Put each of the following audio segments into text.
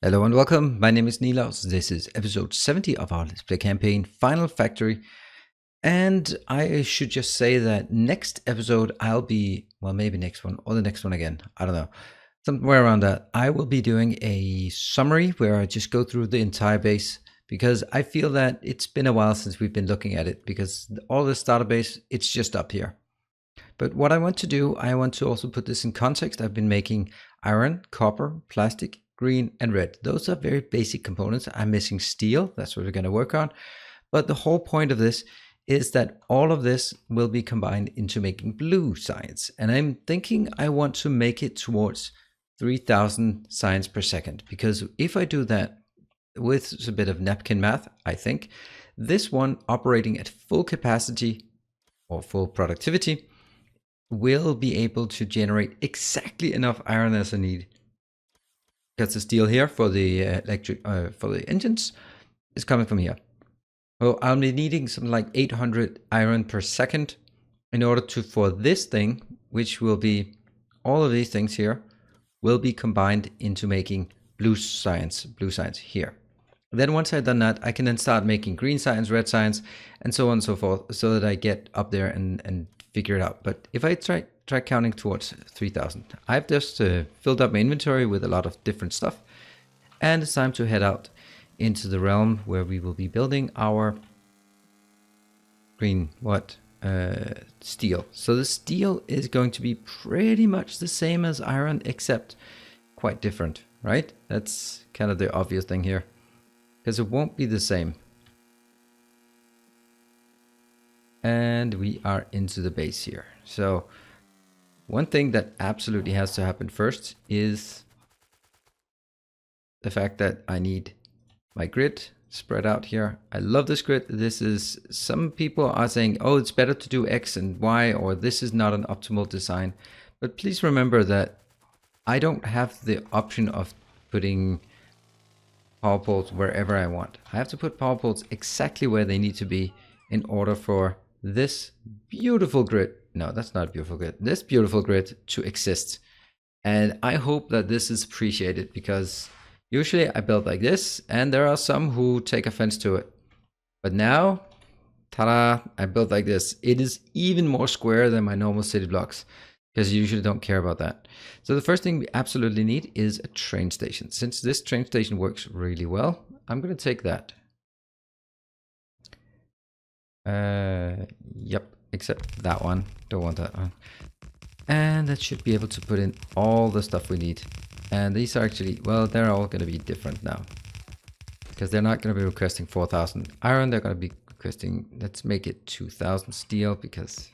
Hello and welcome, my name is Nilaus. This is episode 70 of our Let's Play campaign, Final Factory. And I should just say that next episode I'll be, well maybe next one or the next one again, I don't know. Somewhere around that, I will be doing a summary where I just go through the entire base because I feel that it's been a while since we've been looking at it because all this database, it's just up here. But what I want to do, I want to also put this in context. I've been making iron, copper, plastic, green, and red. Those are very basic components. I'm missing steel. That's what we're going to work on. But the whole point of this is that all of this will be combined into making blue science. And I'm thinking I want to make it towards 3000 science per second. Because if I do that with a bit of napkin math, I think this one operating at full capacity or full productivity will be able to generate exactly enough iron as I need. Because the steel here for the for the engines is coming from here. So I'll be needing something like 800 iron per second in order to, for this thing, which will be all of these things here, will be combined into making blue science here. Then once I've done that, I can then start making green science, red science, and so on and so forth, so that I get up there and figure it out. But if I try counting towards 3000, I've just filled up my inventory with a lot of different stuff, and it's time to head out into the realm where we will be building our green steel. So the steel is going to be pretty much the same as iron, except quite different, right? That's kind of the obvious thing here, because it won't be the same. And we are into the base here. So one thing that absolutely has to happen first is the fact that I need my grid spread out here. I love this grid. This is, some people are saying, oh, it's better to do X and Y, or this is not an optimal design. But please remember that I don't have the option of putting power poles wherever I want. I have to put power poles exactly where they need to be in order for this beautiful grid, no, that's not a beautiful grid, this beautiful grid to exist. And I hope that this is appreciated, because usually I build like this and there are some who take offense to it. But now, ta-da, I built like this. It is even more square than my normal city blocks, because you usually don't care about that. So the first thing we absolutely need is a train station. Since this train station works really well, I'm going to take that. Yep, except that one. Don't want that one. And that should be able to put in all the stuff we need. And these are actually, well, they're all going to be different now, because they're not going to be requesting 4000 iron. They're going to be requesting, let's make it 2000 steel, because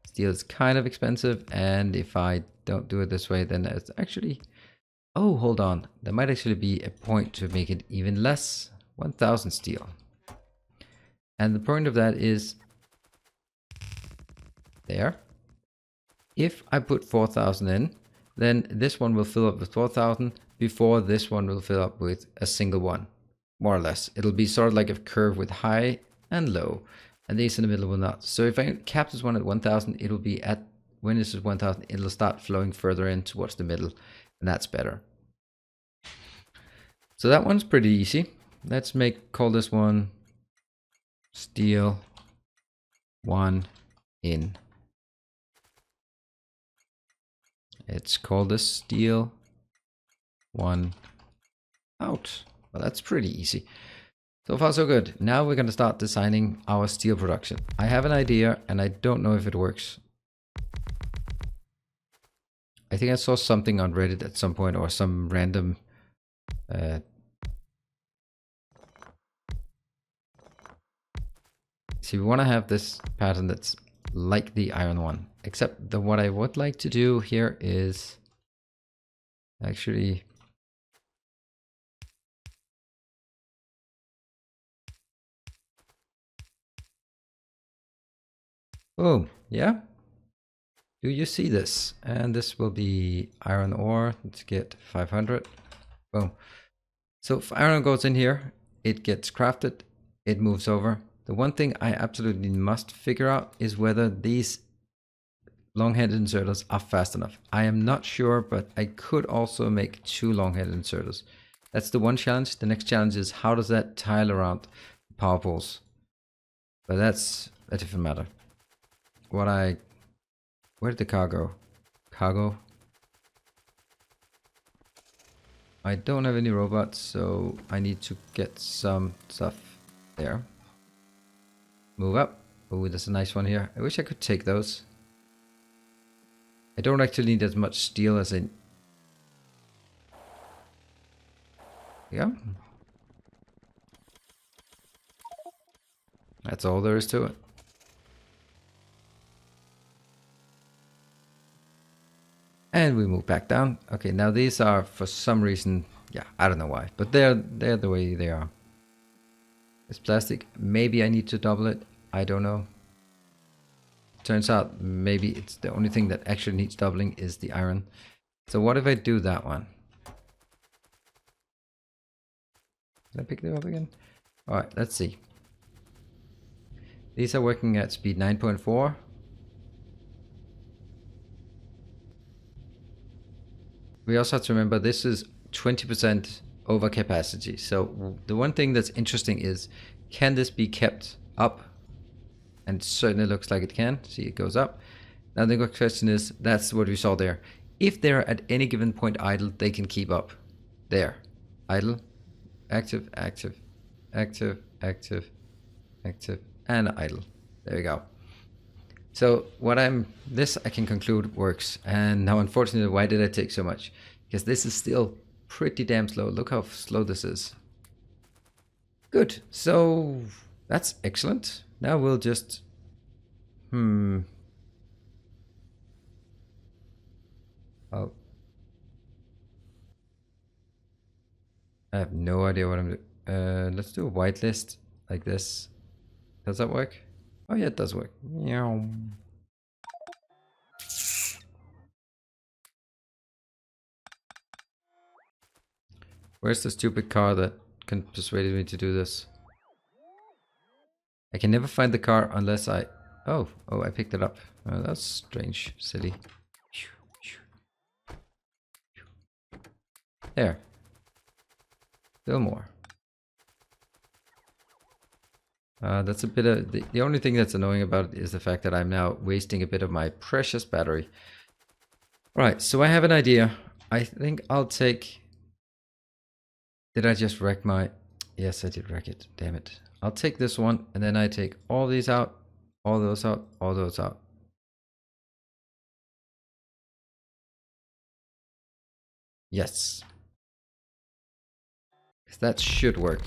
steel is kind of expensive. And if I don't do it this way, then it's actually, oh, hold on, there might actually be a point to make it even less, 1000 steel. And the point of that is there. If I put 4000 in, then this one will fill up with 4000 before this one will fill up with a single one, more or less. It'll be sort of like a curve with high and low, and these in the middle will not. So if I cap this one at 1000, it'll be at, when this is 1000, it'll start flowing further in towards the middle, and that's better. So that one's pretty easy. Let's call this one steel 1 in. Let's call this steel 1 out. Well, that's pretty easy. So far so good. Now we're going to start designing our steel production. I have an idea and I don't know if it works. I think I saw something on Reddit at some point, or some random see, we want to have this pattern that's like the iron one, except that what I would like to do here is actually boom, yeah. Do you see this? And this will be iron ore. Let's get 500. Boom. So if iron goes in here, it gets crafted, it moves over. The one thing I absolutely must figure out is whether these long-headed inserters are fast enough. I am not sure, but I could also make 2 long-headed inserters. That's the one challenge. The next challenge is how does that tile around power poles? But that's a different matter. Where did the car go? Cargo. I don't have any robots, so I need to get some stuff there. Move up. Oh, there's a nice one here. I wish I could take those. I don't actually need as much steel as I... Yeah. That's all there is to it. And we move back down. Okay, now these are for some reason, yeah, I don't know why, but they're the way they are. It's plastic. Maybe I need to double it. I don't know. Turns out maybe it's the only thing that actually needs doubling is the iron. So what if I do that one? Did I pick them up again? All right, let's see. These are working at speed 9.4. We also have to remember this is 20% over capacity. So the one thing that's interesting is, can this be kept up? And it certainly looks like it can. See, it goes up. Now the question is, that's what we saw there. If they're at any given point idle, they can keep up. There. Idle. Active, active, active, active, active, and idle. There we go. So this I can conclude works. And now unfortunately, why did I take so much? Because this is still pretty damn slow. Look how slow this is. Good. So that's excellent. Now we'll just... Oh. I have no idea what I'm doing. Let's do a whitelist like this. Does that work? Oh yeah, it does work. Meow. Where's the stupid car that persuaded me to do this? I can never find the car unless I... Oh, I picked it up. Oh, that's strange. Silly. There. Still more. That's a bit of... The only thing that's annoying about it is the fact that I'm now wasting a bit of my precious battery. Right, so I have an idea. I think I'll take... Did I just wreck my... Yes, I did wreck it. Damn it. I'll take this one, and then I take all these out, all those out, all those out. Yes. That should work.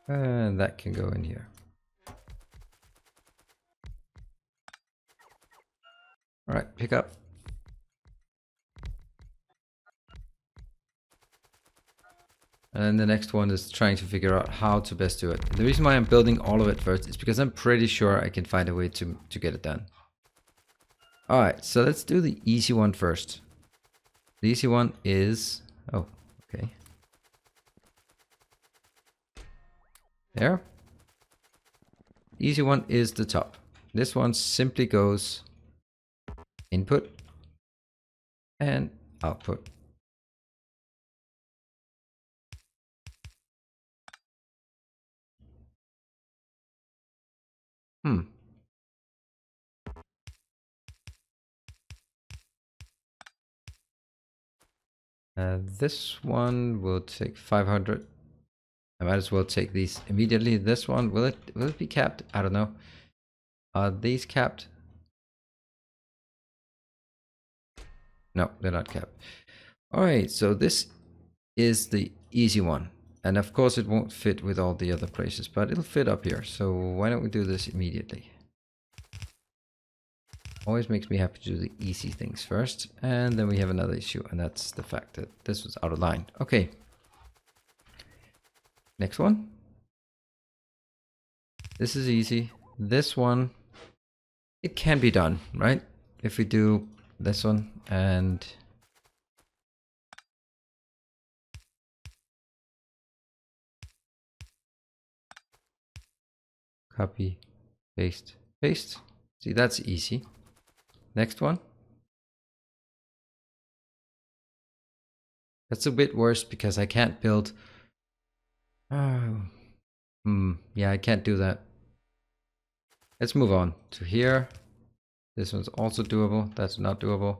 And that can go in here. All right, pick up. And the next one is trying to figure out how to best do it. The reason why I'm building all of it first is because I'm pretty sure I can find a way to get it done. All right, so let's do the easy one first. The easy one is... Oh, okay. There. Easy one is the top. This one simply goes input and output. This one will take 500. I might as well take these immediately. This one, will it be capped? I don't know. Are these capped? No, they're not capped. All right, so this is the easy one. And of course it won't fit with all the other places, but it'll fit up here. So why don't we do this immediately? Always makes me happy to do the easy things first. And then we have another issue, and that's the fact that this was out of line. Okay. Next one. This is easy. This one, it can be done, right? If we do this one and... Copy, paste, paste. See, that's easy. Next one. That's a bit worse because I can't build. Yeah, I can't do that. Let's move on to here. This one's also doable. That's not doable.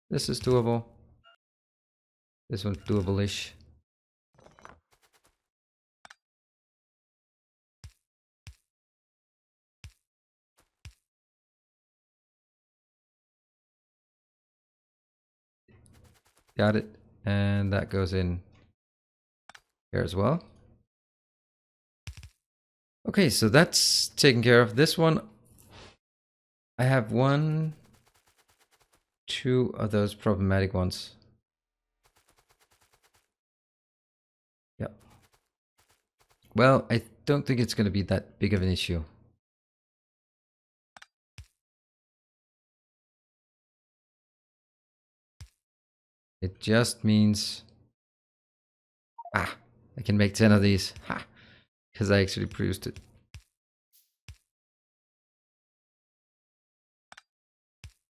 This is doable. This one's doable-ish. Got it. And that goes in here as well. Okay, so that's taken care of. This one, I have 1, 2 of those problematic ones. Yeah. Well, I don't think it's going to be that big of an issue. It just means, I can make 10 of these, because I actually produced it.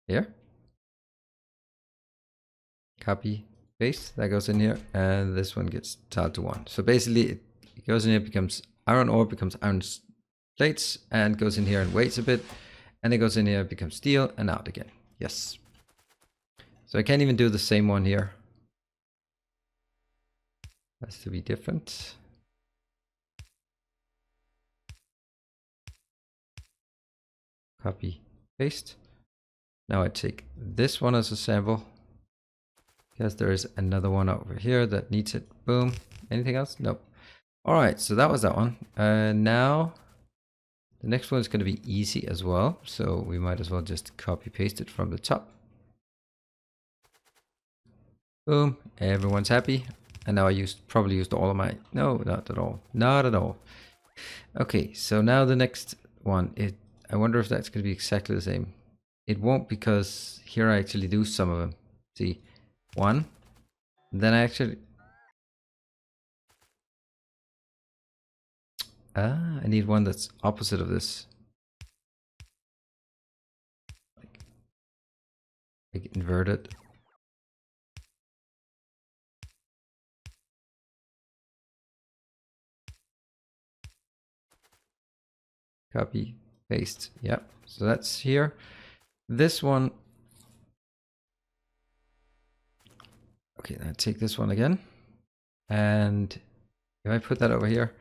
Here. Copy, paste, that goes in here, and this one gets tiled to 1. So basically it goes in here, becomes iron ore, becomes iron plates, and goes in here and waits a bit, and it goes in here, becomes steel, and out again. Yes. So I can't even do the same one here. Has to be different. Copy, paste. Now I take this one as a sample, because there is another one over here that needs it. Boom. Anything else? Nope. All right, so that was that one. Now the next one is going to be easy as well, so we might as well just copy paste it from the top. Boom, everyone's happy. And now I probably used all of my, no, not at all, not at all. Okay, so now the next one, I wonder if that's going to be exactly the same. It won't, because here I actually do some of them. See, 1, then I actually, I need one that's opposite of this. Like inverted. Copy, paste. Yep. So that's here. This one. Okay, then I take this one again. And if I put that over here,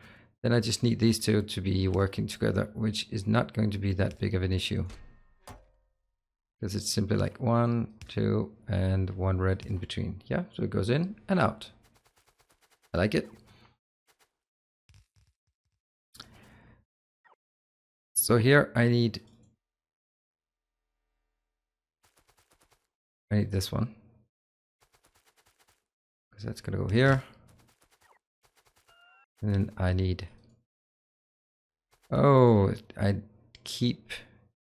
then I just need these two to be working together, which is not going to be that big of an issue. Because it's simply like 1, 2, and 1 red in between. Yeah, so it goes in and out. I like it. So here I need this one, because that's gonna go here. And then I need, I keep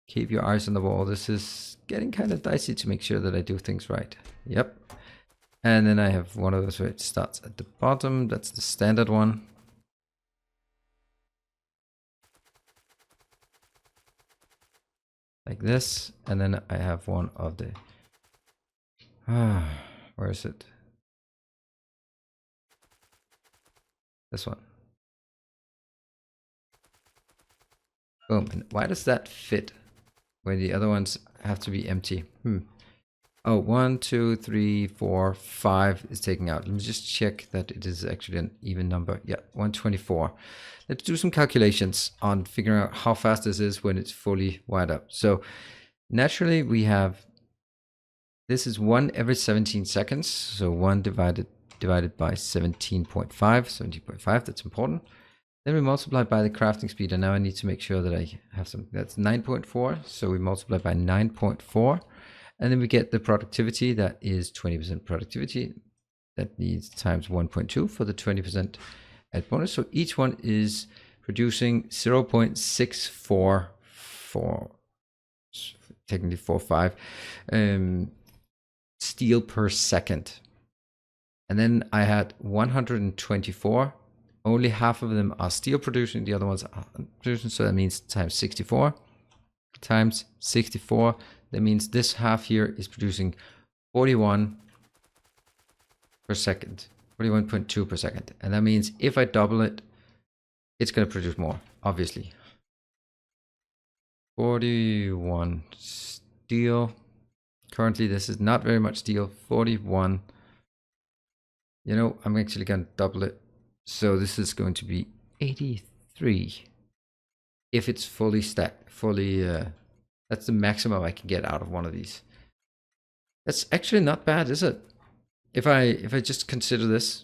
your eyes on the ball. This is getting kind of dicey to make sure that I do things right. Yep. And then I have one of those where it starts at the bottom. That's the standard one. Like this. And then I have one of the, where is it? This one. Boom. And why does that fit when the other ones have to be empty? Oh, 1, 2, 3, 4, 5 is taken out. Let me just check that it is actually an even number. Yeah, 124. Let's do some calculations on figuring out how fast this is when it's fully wired up. So naturally we have, this is 1 every 17 seconds. So 1 divided by 17.5, 17.5, that's important. Then we multiply by the crafting speed, and now I need to make sure that I have some, that's 9.4. So we multiply by 9.4. And then we get the productivity, that is 20% productivity. That needs times 1.2 for the 20% add bonus. So each one is producing 0.644, technically 45, steel per second. And then I had 124 only half of them are steel producing, the other ones are producing. So that means times 64 times 64. That means this half here is producing 41 per second, 41.2 per second. And that means if I double it, it's going to produce more, obviously. 41 steel. Currently, this is not very much steel. 41. You know, I'm actually going to double it. So this is going to be 83. If it's fully stacked, that's the maximum I can get out of one of these. That's actually not bad, is it? If I just consider this,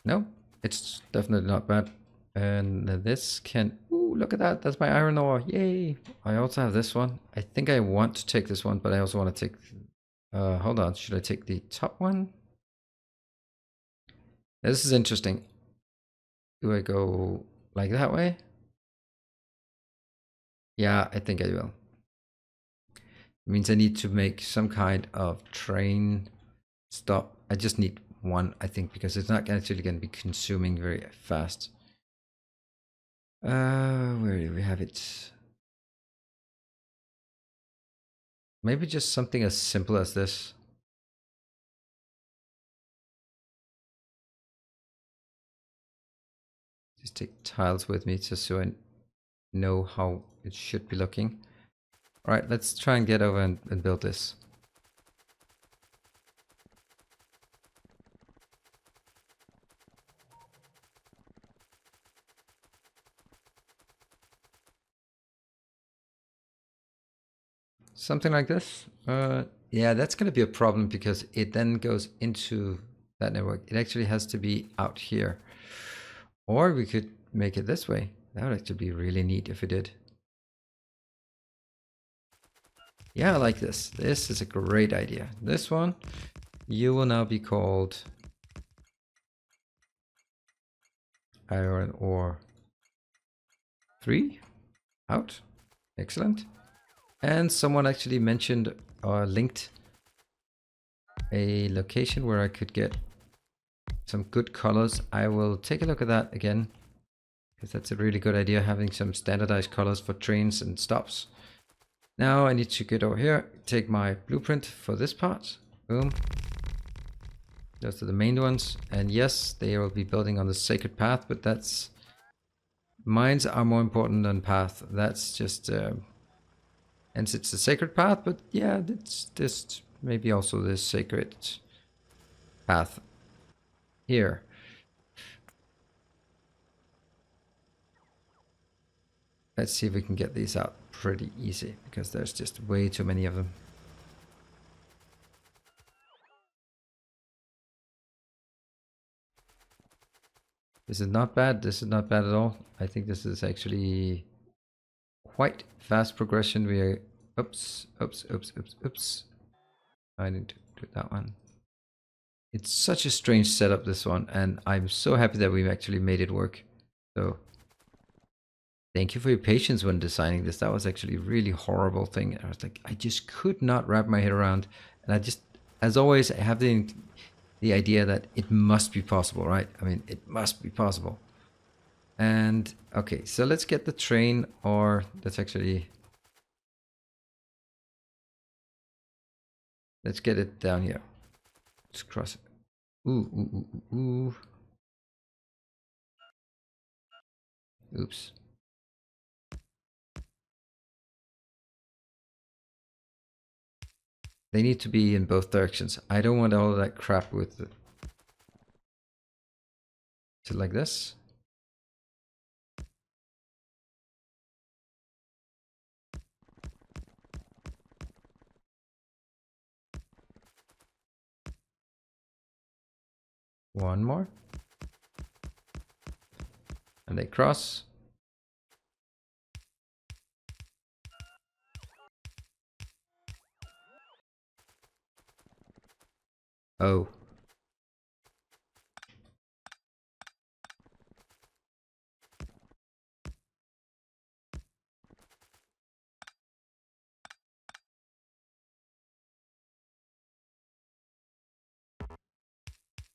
no, it's definitely not bad. And this can, ooh, look at that. That's my iron ore. Yay. I also have this one. I think I want to take this one, but I also want to take, hold on. Should I take the top one? This is interesting. Do I go like that way? Yeah, I think I will. It means I need to make some kind of train stop. I just need one, I think, because it's not actually going to be consuming very fast. Where do we have it? Maybe just something as simple as this. Just take tiles with me just so I know how it should be looking. All right, let's try and get over and build this. Something like this. Yeah, that's going to be a problem because it then goes into that network. It actually has to be out here. Or we could make it this way. That would actually be really neat if we did. Yeah, I like this. This is a great idea. This one, you will now be called iron ore 3. Out. Excellent. And someone actually mentioned or linked a location where I could get some good colors. I will take a look at that again, because that's a really good idea, having some standardized colors for trains and stops. Now I need to get over here, take my blueprint for this part. Boom. Those are the main ones. And yes, they will be building on the sacred path, but that's... mines are more important than path. That's just... hence it's the sacred path, but yeah, it's just maybe also the sacred path here. Let's see if we can get these out pretty easy, because there's just way too many of them. This is not bad. This is not bad at all. I think this is actually quite fast progression. We are... oops, oops, oops, oops, oops. I need to do that one. It's such a strange setup, this one, and I'm so happy that we've actually made it work. So thank you for your patience when designing this. That was actually a really horrible thing. I was like, I just could not wrap my head around. And I just, as always, I have the idea that it must be possible, right? I mean, it must be possible. And okay, so let's get the train, or let's actually... let's get it down here. Let's cross it. Ooh, ooh, ooh, ooh. Oops. They need to be in both directions. I don't want all of that crap with the... so like this. One more. And they cross. Oh.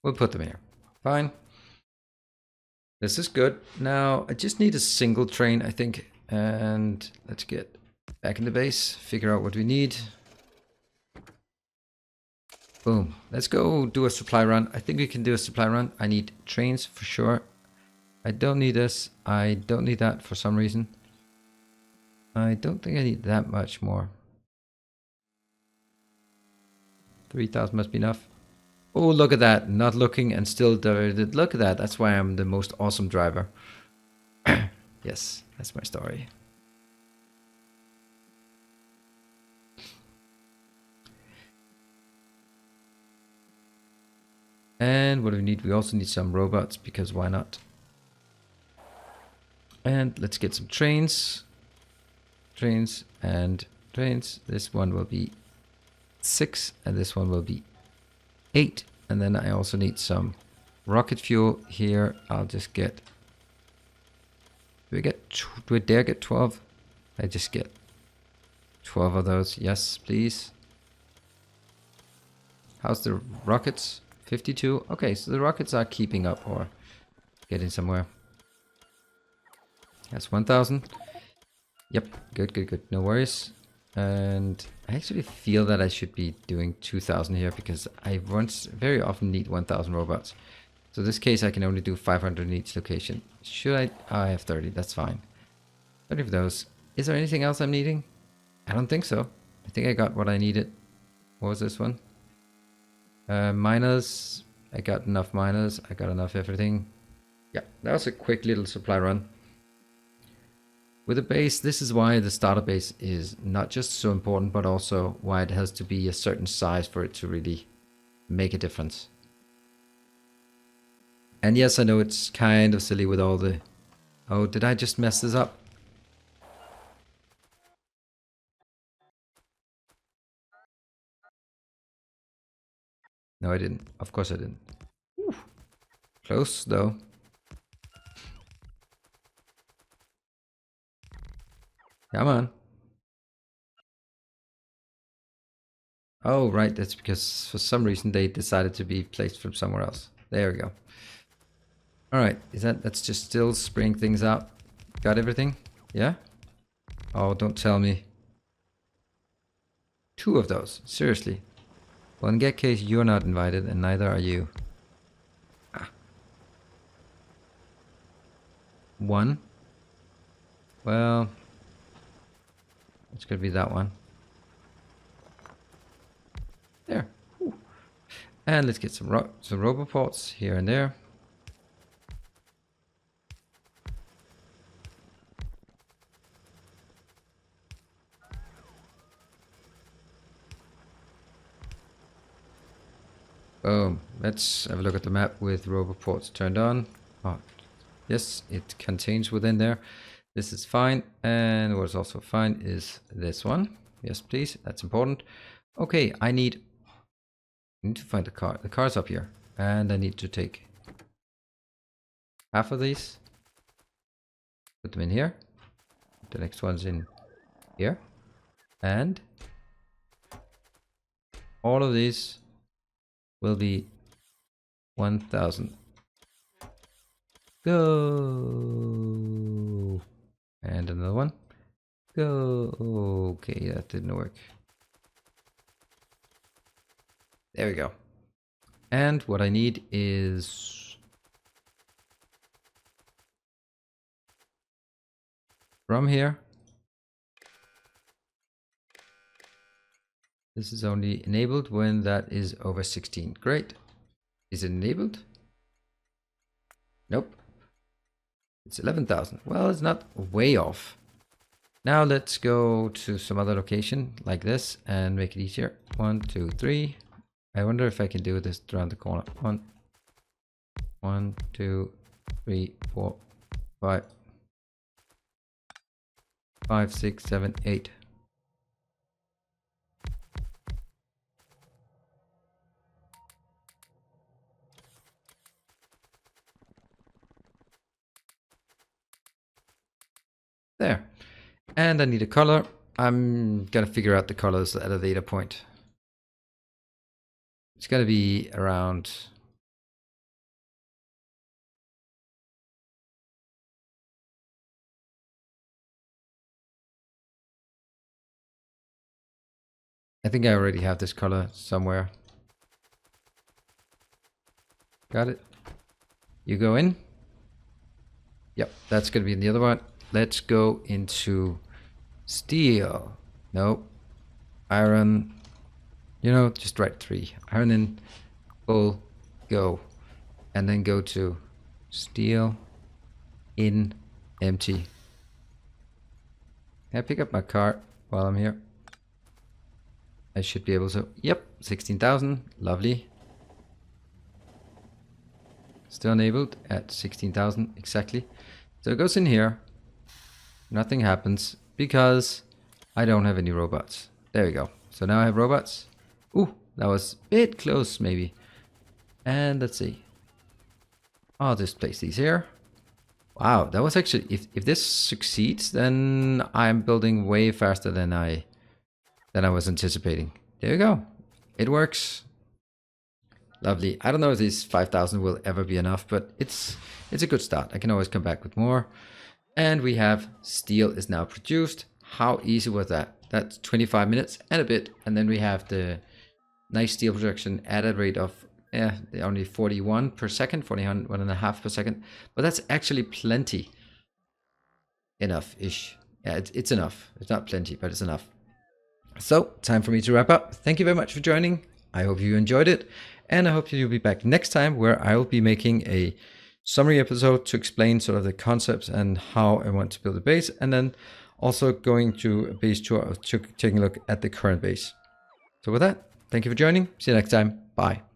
We'll put them here. Fine. This is good. Now, I just need a single train, I think. And let's get back in the base, figure out what we need. Boom. Let's go do a supply run. I think we can do a supply run. I need trains for sure. I don't need this. I don't need that for some reason. I don't think I need that much more. 3,000 must be enough. Oh, look at that. Not looking and still diverted. Look at that. That's why I'm the most awesome driver. Yes, that's my story. And what do we need? We also need some robots, because why not? And let's get some trains. Trains and trains. This one will be 6 and this one will be 8. And then I also need some rocket fuel here. I'll just get... Do we dare get 12? I just get 12 of those. Yes, please. How's the rockets? 52. Okay, so the rockets are keeping up or getting somewhere. That's 1,000. Yep, good. No worries. And I actually feel that I should be doing 2,000 here, because I very often need 1,000 robots. So in this case, I can only do 500 in each location. Should I? Oh, I have 30. That's fine. 30 of those. Is there anything else I'm needing? I don't think so. I think I got what I needed. What was this one? Miners. I got enough miners. I got enough everything. Yeah, that was a quick little supply run. With a base, this is why the starter base is not just so important, but also why it has to be a certain size for it to really make a difference. And yes, I know it's kind of silly with all the... Oh, did I just mess this up? No, I didn't. Of course I didn't. Whew. Close, though. Come on. Oh, right. That's because for some reason they decided to be placed from somewhere else. There we go. All right. That's just still spraying things out. Got everything? Yeah? Oh, don't tell me. 2 of those. Seriously. Well, in that case, you're not invited, and neither are you. Ah. 1. Well, it's gonna be that one. There. Ooh. And let's get some roboports here and there. Boom. Let's have a look at the map with roboports turned on. Oh, yes, it contains within there. This is fine. And what's also fine is this one. Yes, please. That's important. Okay, I need to find the car. The car's up here. And I need to take half of these. Put them in here. The next one's in here. And all of these will be 1,000. Go. And another one. Go. Okay, that didn't work. There we go. And what I need is from here. This is only enabled when that is over 16. Great. Is it enabled? Nope. It's 11,000. Well, it's not way off. Now let's go to some other location like this and make it easier. 1, 2, 3. I wonder if I can do this around the corner. 1, 2, 3, 4, 5, 5, 6, 7, 8. There. And I need a color. I'm gonna figure out the colors at a data point. It's gonna be around I think I already have this color somewhere. Got it. You go in. Yep, that's going to be in the other one. Let's go into steel. No. Iron. You know, just write 3. Iron in, full, go. And then go to steel, in, empty. Can I pick up my cart while I'm here? I should be able to. Yep, 16,000. Lovely. Still enabled at 16,000 exactly. So it goes in here. Nothing happens because I don't have any robots. There we go. So now I have robots. Ooh, that was a bit close maybe. And let's see. I'll just place these here. Wow, that was actually, if this succeeds, then I'm building way faster than I was anticipating. There you go. It works. Lovely. I don't know if these 5,000 will ever be enough, but it's a good start. I can always come back with more. And we have steel is now produced. How easy was that? That's 25 minutes and a bit. And then we have the nice steel production at a rate of only 41 per second, 41.5 per second. But that's actually plenty. Enough-ish. Yeah, it's enough. It's not plenty, but it's enough. So, time for me to wrap up. Thank you very much for joining. I hope you enjoyed it. And I hope you'll be back next time where I will be making a summary episode to explain sort of the concepts and how I want to build a base. And then also going to a base tour, taking a look at the current base. So with that, thank you for joining. See you next time. Bye.